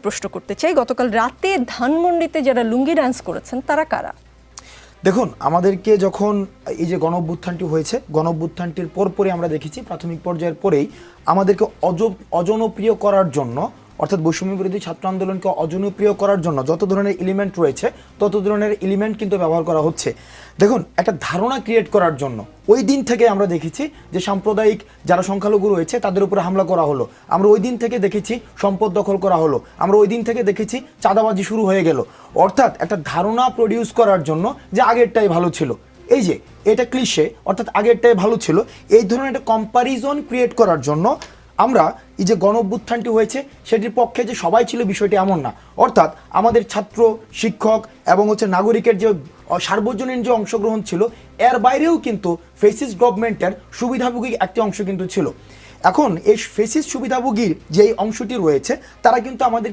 প্রশ্ন করতে চাই, গতকাল রাতে ধানমন্ডিতে যারা লুঙ্গি ডান্স করেছেন তারা কারা? দেখুন, আমাদেরকে যখন এই যে গণঅভ্যুত্থানটি হয়েছে, গণঅভ্যুত্থানটির পরপরই আমরা দেখেছি প্রাথমিক পর্যায়ের পরেই আমাদেরকে অজনপ্রিয় করার জন্য, অর্থাৎ বৈষম্য বিরোধী ছাত্র আন্দোলনকে অজনপ্রিয় করার জন্য যত ধরনের এলিমেন্ট রয়েছে তত ধরনের এলিমেন্ট কিন্তু ব্যবহার করা হচ্ছে। দেখুন, একটা ধারণা ক্রিয়েট করার জন্য ওই দিন থেকে আমরা দেখেছি যে সাম্প্রদায়িক যারা সংখ্যালঘু রয়েছে তাদের উপরে হামলা করা হলো। আমরা ওই দিন থেকে দেখেছি সম্পদ দখল করা হলো। আমরা ওই দিন থেকে দেখেছি চাঁদাবাজি শুরু হয়ে গেল। অর্থাৎ একটা ধারণা প্রডিউস করার জন্য যে আগেরটাই ভালো ছিল, এই যে এটা ক্লিশে, অর্থাৎ আগেরটাই ভালো ছিল, এই ধরনের একটা কম্প্যারিজন ক্রিয়েট করার জন্য আমরা এই যে গণঅভ্যুত্থানটি হয়েছে সেটির পক্ষে যে সবাই ছিল বিষয়টি এমন না। অর্থাৎ আমাদের ছাত্র, শিক্ষক এবং নাগরিকের যে সার্বজনীন যে অংশগ্রহণ ছিল, এর বাইরেও কিন্তু ফেসিস্ট গভর্নমেন্টের সুবিধাভোগী একটি অংশ কিন্তু ছিল। এখন এই ফেসিস্ট সুবিধাভোগীর যে অংশটি রয়েছে তারা কিন্তু আমাদেরকে